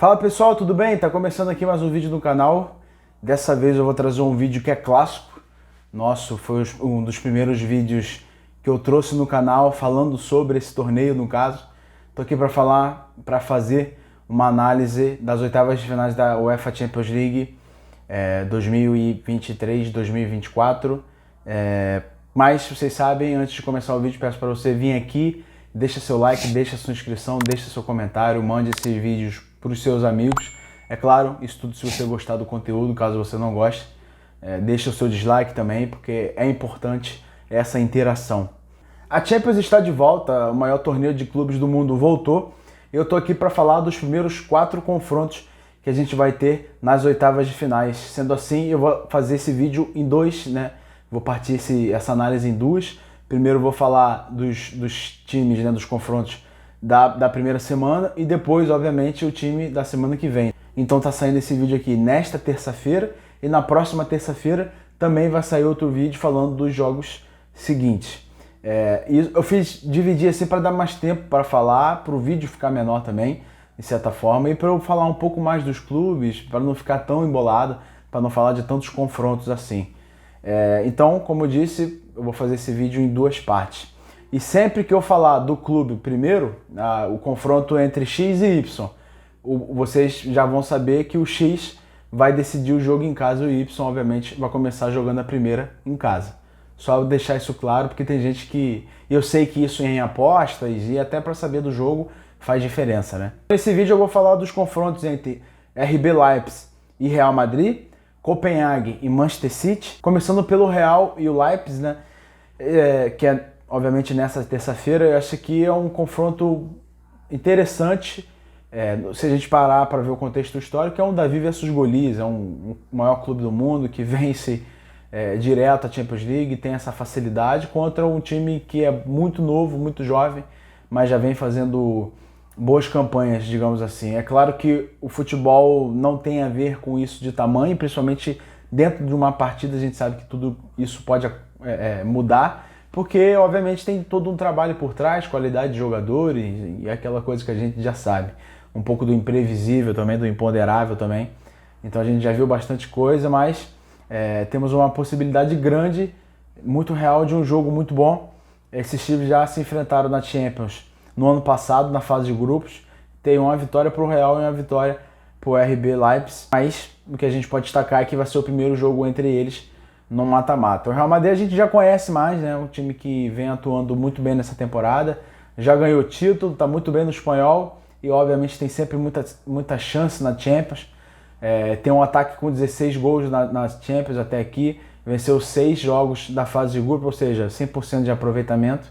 Fala pessoal, tudo bem? Tá começando aqui mais um vídeo no canal. Dessa vez eu vou trazer um vídeo que é clássico. Nosso, foi um dos primeiros vídeos que eu trouxe no canal falando sobre esse torneio, no caso. Tô aqui para fazer uma análise das oitavas de finais da UEFA Champions League 2023-2024. Mas vocês sabem, antes de começar o vídeo, peço para você vir aqui, deixa seu like, deixa sua inscrição, deixa seu comentário, mande esses vídeos para os seus amigos. É claro, isso tudo se você gostar do conteúdo. Caso você não goste, deixa o seu dislike também, porque é importante essa interação. A Champions está de volta, o maior torneio de clubes do mundo voltou. Eu tô aqui para falar dos primeiros 4 confrontos que a gente vai ter nas oitavas de finais. Sendo assim, eu vou fazer esse vídeo em dois, né? Vou partir essa análise em duas. Primeiro eu vou falar dos times, né, dos confrontos da primeira semana e depois, obviamente, o time da semana que vem. Então tá saindo esse vídeo aqui nesta terça-feira e na próxima terça-feira também vai sair outro vídeo falando dos jogos seguintes. E eu dividir assim para dar mais tempo para falar, para o vídeo ficar menor também, de certa forma, e para eu falar um pouco mais dos clubes, para não ficar tão embolado, para não falar de tantos confrontos assim. Então, como eu disse, eu vou fazer esse vídeo em duas partes. E sempre que eu falar do clube primeiro, o confronto entre X e Y, vocês já vão saber que o X vai decidir o jogo em casa e o Y, obviamente, vai começar jogando a primeira em casa. Só deixar isso claro, porque tem gente que... Eu sei que isso em apostas e até para saber do jogo faz diferença, né? Nesse vídeo eu vou falar dos confrontos entre RB Leipzig e Real Madrid, Copenhague e Manchester City, começando pelo Real e o Leipzig, né? Que é, obviamente, nessa terça-feira. Eu acho que é um confronto interessante, se a gente parar para ver o contexto histórico. É um Davi versus Golias, é um maior clube do mundo que vence direto a Champions League, tem essa facilidade contra um time que é muito novo, muito jovem, mas já vem fazendo boas campanhas, digamos assim. É claro que o futebol não tem a ver com isso de tamanho, principalmente dentro de uma partida a gente sabe que tudo isso pode mudar, porque obviamente tem todo um trabalho por trás, qualidade de jogadores e aquela coisa que a gente já sabe. Um pouco do imprevisível também, do imponderável também. Então a gente já viu bastante coisa, mas temos uma possibilidade grande, muito real, de um jogo muito bom. Esses times já se enfrentaram na Champions no ano passado, na fase de grupos. Tem uma vitória para o Real e uma vitória para o RB Leipzig. Mas o que a gente pode destacar é que vai ser o primeiro jogo entre eles no mata-mata. O Real Madrid a gente já conhece mais, né? Um time que vem atuando muito bem nessa temporada. Já ganhou título, está muito bem no espanhol e obviamente tem sempre muita chance na Champions. Tem um ataque com 16 gols na Champions até aqui. Venceu 6 jogos da fase de grupo, ou seja, 100% de aproveitamento.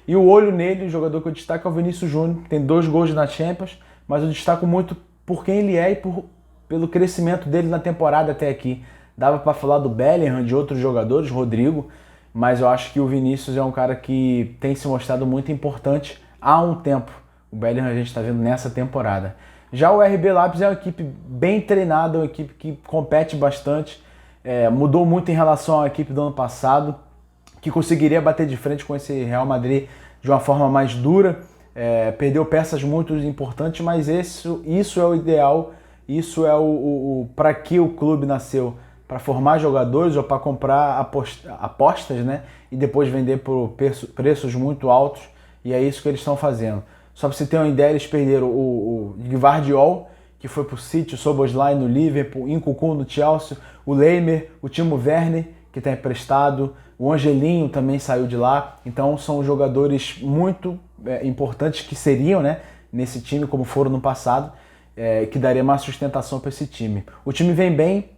E o olho nele, o jogador que eu destaco é o Vinícius Júnior, tem 2 gols na Champions, mas eu destaco muito por quem ele é e pelo crescimento dele na temporada até aqui. Dava para falar do Bellingham, de outros jogadores, Rodrigo, mas eu acho que o Vinícius é um cara que tem se mostrado muito importante há um tempo. O Bellingham a gente está vendo nessa temporada. Já o RB Leipzig é uma equipe bem treinada, uma equipe que compete bastante, mudou muito em relação à equipe do ano passado, que conseguiria bater de frente com esse Real Madrid de uma forma mais dura. Perdeu peças muito importantes, mas isso é o ideal, isso é para que o clube nasceu, para formar jogadores ou para comprar apostas, né? E depois vender por preços muito altos, e é isso que eles estão fazendo. Só para você ter uma ideia, eles perderam o Gvardiol, que foi para o City, o Szoboszlai no Liverpool, o Nkunku no Chelsea, o Laimer, o Timo Werner, que está emprestado, o Angelinho também saiu de lá. Então são jogadores muito importantes que seriam, né, nesse time, como foram no passado, que daria mais sustentação para esse time. O time vem bem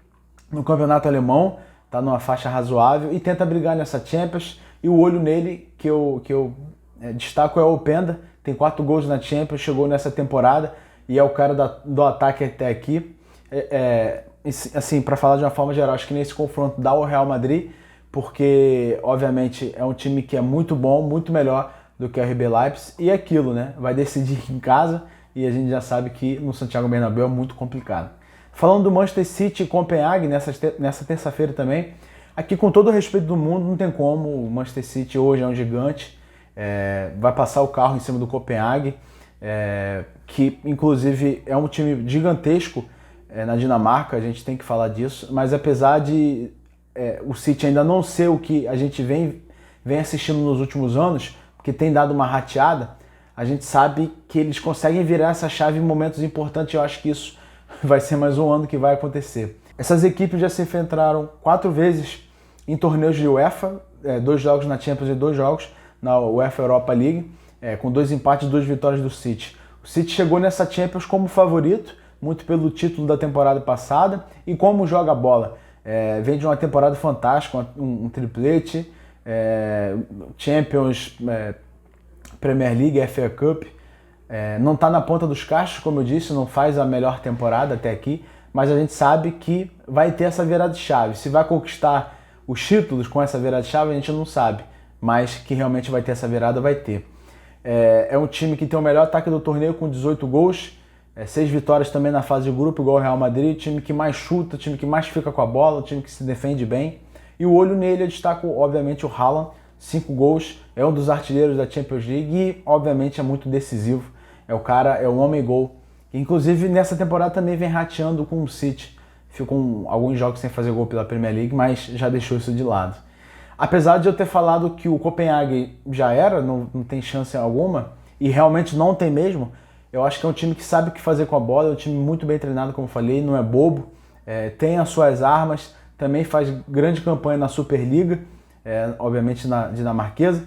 no campeonato alemão, está numa faixa razoável e tenta brigar nessa Champions. E o olho nele que eu destaco é o Openda, tem 4 gols na Champions, chegou nessa temporada e é o cara do ataque até aqui. Assim, para falar de uma forma geral, acho que nesse confronto dá o Real Madrid, porque obviamente é um time que é muito bom, muito melhor do que o RB Leipzig, e aquilo, né? Vai decidir em casa e a gente já sabe que no Santiago Bernabéu é muito complicado. Falando do Manchester City e Copenhague nessa terça-feira também, aqui com todo o respeito do mundo, não tem como. O Manchester City hoje é um gigante, vai passar o carro em cima do Copenhague. que inclusive é um time gigantesco na Dinamarca, a gente tem que falar disso, mas apesar de o City ainda não ser o que a gente vem assistindo nos últimos anos, porque tem dado uma rateada, a gente sabe que eles conseguem virar essa chave em momentos importantes. Eu acho que isso vai ser mais um ano que vai acontecer. Essas equipes já se enfrentaram 4 vezes em torneios de UEFA, 2 jogos na Champions e 2 jogos na UEFA Europa League, com 2 empates e 2 vitórias do City. O City chegou nessa Champions como favorito, muito pelo título da temporada passada e como joga a bola. Vem de uma temporada fantástica, um triplete, Champions, Premier League, FA Cup. Não está na ponta dos cachos, como eu disse, não faz a melhor temporada até aqui, mas a gente sabe que vai ter essa virada de chave. Se vai conquistar os títulos com essa virada de chave, a gente não sabe, mas que realmente vai ter essa virada, vai ter. É um time que tem o melhor ataque do torneio com 18 gols, 6 vitórias também na fase de grupo, igual o Real Madrid, time que mais chuta, time que mais fica com a bola, time que se defende bem. E o olho nele eu destaco, obviamente, o Haaland, 5 gols, é um dos artilheiros da Champions League e, obviamente, é muito decisivo. É um homem-gol. Inclusive, nessa temporada também vem rateando com o City. Ficou alguns jogos sem fazer gol pela Premier League, mas já deixou isso de lado. Apesar de eu ter falado que o Copenhague já era, não tem chance alguma, e realmente não tem mesmo, eu acho que é um time que sabe o que fazer com a bola, é um time muito bem treinado, como eu falei, não é bobo, tem as suas armas, também faz grande campanha na Superliga, obviamente na dinamarquesa.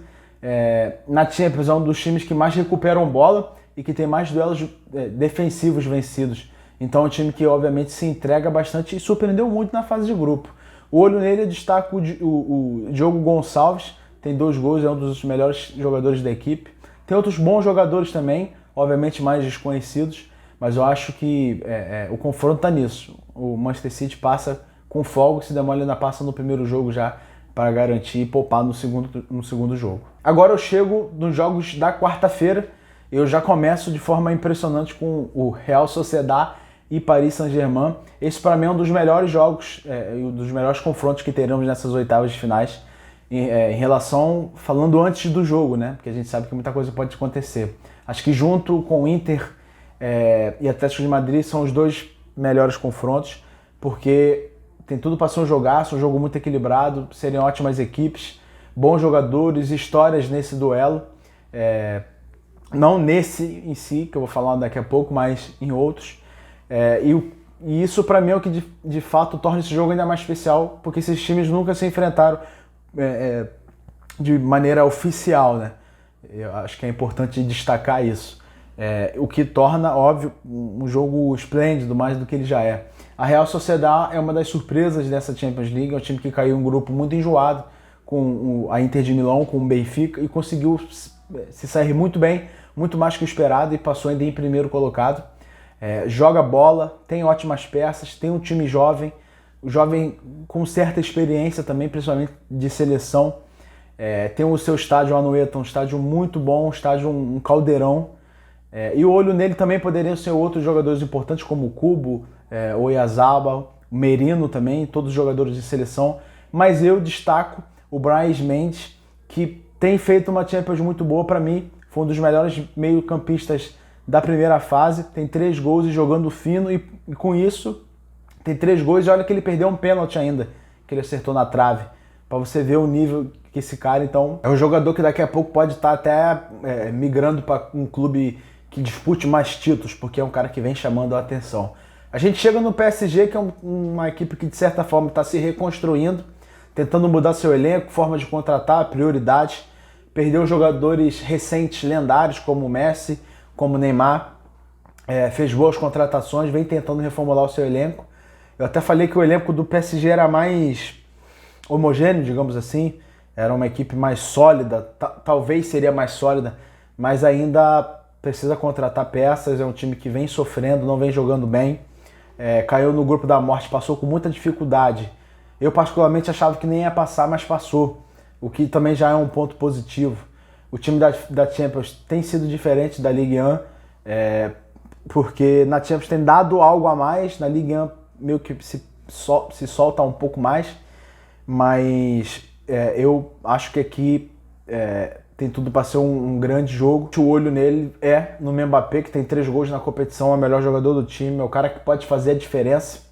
Na Champions é um dos times que mais recuperam bola e que tem mais duelos defensivos vencidos. Então é um time que obviamente se entrega bastante e surpreendeu muito na fase de grupo. O olho nele, eu destaco o Diogo Gonçalves, tem 2 gols, é um dos melhores jogadores da equipe. Tem outros bons jogadores também, obviamente mais desconhecidos, mas eu acho que o confronto está nisso. O Manchester City passa com folga, se der mole ainda passa no primeiro jogo já para garantir e poupar no segundo jogo. Agora eu chego nos jogos da quarta-feira, eu já começo de forma impressionante com o Real Sociedad e Paris Saint-Germain. Esse para mim é um dos melhores jogos, um dos melhores confrontos que teremos nessas oitavas de finais, em relação, falando antes do jogo, né? Porque a gente sabe que muita coisa pode acontecer. Acho que junto com o Inter e Atlético de Madrid são os 2 melhores confrontos, porque tem tudo para ser um jogaço, um jogo muito equilibrado, serem ótimas equipes, bons jogadores, histórias nesse duelo. Não nesse em si, que eu vou falar daqui a pouco, mas em outros. E isso para mim é o que de fato torna esse jogo ainda mais especial, porque esses times nunca se enfrentaram de maneira oficial, né? Eu acho que é importante destacar isso. O que torna, óbvio, um jogo esplêndido, mais do que ele já é. A Real Sociedad é uma das surpresas dessa Champions League, é um time que caiu em um grupo muito enjoado, com a Inter de Milão, com o Benfica, e conseguiu se sair muito bem, muito mais que o esperado, e passou ainda em primeiro colocado. Joga bola, tem ótimas peças, tem um time jovem com certa experiência também, principalmente de seleção. Tem o seu estádio Anoeta, um estádio muito bom, um caldeirão. E o olho nele também poderiam ser outros jogadores importantes, como o Kubo, o Oyarzabal, o Merino também, todos os jogadores de seleção. Mas eu destaco o Brais Mendes, que tem feito uma Champions muito boa para mim. Foi um dos melhores meio-campistas da primeira fase, tem 3 gols e jogando fino, e com isso tem 3 gols e olha que ele perdeu um pênalti ainda, que ele acertou na trave, para você ver o nível que esse cara, então, é um jogador que daqui a pouco pode estar até migrando para um clube que dispute mais títulos, porque é um cara que vem chamando a atenção. A gente chega no PSG, que é uma equipe que de certa forma está se reconstruindo, tentando mudar seu elenco, forma de contratar, prioridades, perdeu jogadores recentes, lendários, como o Messi, como o Neymar, fez boas contratações, vem tentando reformular o seu elenco. Eu até falei que o elenco do PSG era mais homogêneo, digamos assim, era uma equipe mais sólida, talvez seria mais sólida, mas ainda precisa contratar peças, é um time que vem sofrendo, não vem jogando bem, caiu no grupo da morte, passou com muita dificuldade. Eu particularmente achava que nem ia passar, mas passou, o que também já é um ponto positivo. O time da Champions tem sido diferente da Ligue 1, porque na Champions tem dado algo a mais, na Ligue 1 meio que se solta um pouco mais, mas eu acho que aqui tem tudo para ser um grande jogo. O olho nele é no Mbappé, que tem 3 gols na competição, é o melhor jogador do time, é o cara que pode fazer a diferença.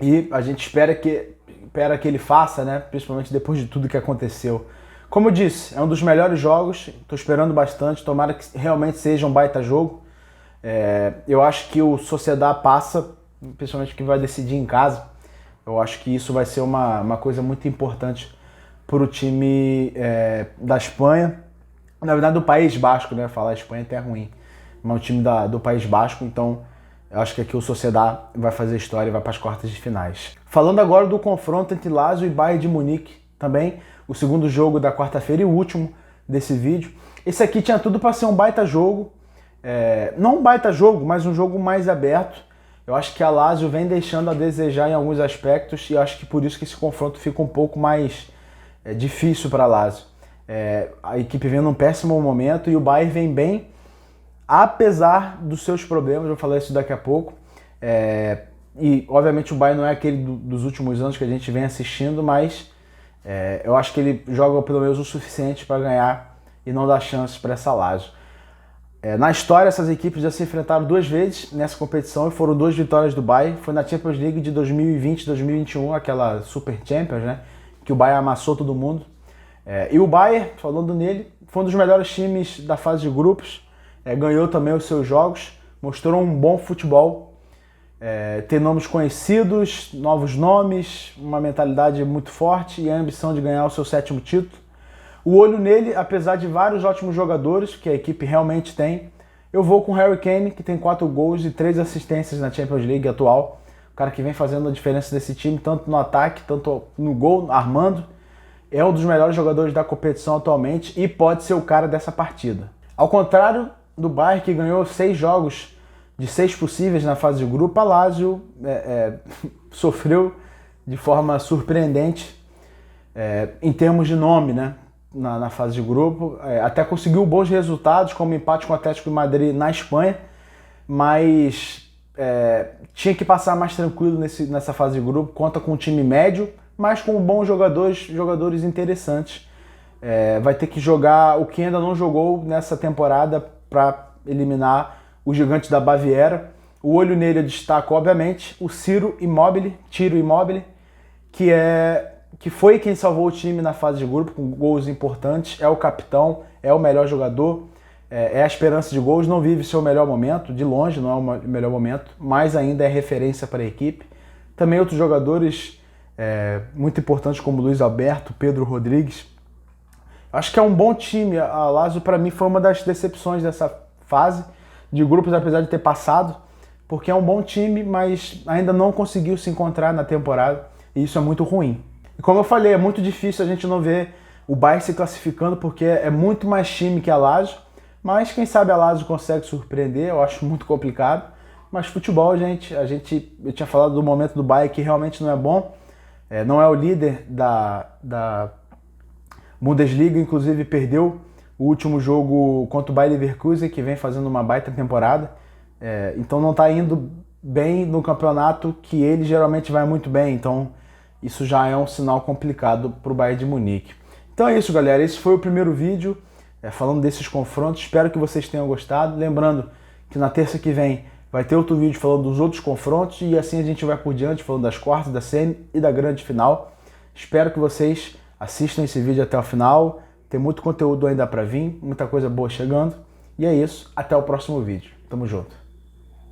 E a gente espera que ele faça, né? Principalmente depois de tudo que aconteceu. Como eu disse, é um dos melhores jogos, estou esperando bastante, tomara que realmente seja um baita jogo. Eu acho que o Sociedad passa, principalmente que vai decidir em casa. Eu acho que isso vai ser uma coisa muito importante para o time da Espanha. Na verdade, do País Basco, né? Falar Espanha até é ruim. Mas o time do País Basco, então eu acho que aqui o Sociedad vai fazer história e vai para as quartas de finais. Falando agora do confronto entre Lazio e Bayern de Munique, também o segundo jogo da quarta-feira e o último desse vídeo. Esse aqui tinha tudo para ser um baita jogo. Não um baita jogo, mas um jogo mais aberto. Eu acho que a Lazio vem deixando a desejar em alguns aspectos e eu acho que por isso que esse confronto fica um pouco mais difícil para a Lazio. A equipe vem num péssimo momento e o Bayern vem bem, apesar dos seus problemas, eu vou falar isso daqui a pouco. E obviamente o Bayern não é aquele dos últimos anos que a gente vem assistindo, mas eu acho que ele joga pelo menos o suficiente para ganhar e não dar chances para essa Lazio. Na história, essas equipes já se enfrentaram 2 vezes nessa competição e foram 2 vitórias do Bayern. Foi na Champions League de 2020-2021, aquela Super Champions, né? Que o Bayern amassou todo mundo. E o Bayern, falando nele, foi um dos melhores times da fase de grupos. Ganhou também os seus jogos, mostrou um bom futebol. Tem nomes conhecidos, novos nomes, uma mentalidade muito forte e a ambição de ganhar o seu 7º título. O olho nele, apesar de vários ótimos jogadores que a equipe realmente tem, eu vou com o Harry Kane, que tem 4 gols e 3 assistências na Champions League atual. O cara que vem fazendo a diferença desse time, tanto no ataque, tanto no gol, armando. É um dos melhores jogadores da competição atualmente e pode ser o cara dessa partida. Ao contrário do Bayern, que ganhou 6 jogos de 6 possíveis na fase de grupo, a Lazio sofreu de forma surpreendente em termos de nome, né? Na fase de grupo, até conseguiu bons resultados, como empate com o Atlético de Madrid na Espanha, mas tinha que passar mais tranquilo nessa fase de grupo. Conta com um time médio, mas com bons jogadores interessantes. Vai ter que jogar o que ainda não jogou nessa temporada para eliminar o gigante da Baviera. O olho nele eu destaco, obviamente, o Ciro Immobile, que foi quem salvou o time na fase de grupo com gols importantes, é o capitão, é o melhor jogador, é a esperança de gols, não vive seu melhor momento, de longe não é o melhor momento, mas ainda é referência para a equipe. Também outros jogadores muito importantes como Luiz Alberto, Pedro Rodrigues. Acho que é um bom time. A Lazio para mim foi uma das decepções dessa fase de grupos, apesar de ter passado, porque é um bom time, mas ainda não conseguiu se encontrar na temporada e isso é muito ruim. E como eu falei, é muito difícil a gente não ver o Bayern se classificando porque é muito mais time que a Lazio, mas quem sabe a Lazio consegue surpreender, eu acho muito complicado. Mas futebol, gente, eu tinha falado do momento do Bayern que realmente não é bom, não é o líder da Bundesliga, inclusive perdeu o último jogo contra o Bayer Leverkusen, que vem fazendo uma baita temporada, então não está indo bem no campeonato que ele geralmente vai muito bem, então isso já é um sinal complicado para o Bayern de Munique. Então é isso, galera. Esse foi o primeiro vídeo falando desses confrontos. Espero que vocês tenham gostado. Lembrando que na terça que vem vai ter outro vídeo falando dos outros confrontos e assim a gente vai por diante, falando das quartas, da semi e da grande final. Espero que vocês assistam esse vídeo até o final. Tem muito conteúdo ainda para vir, muita coisa boa chegando. E é isso. Até o próximo vídeo. Tamo junto.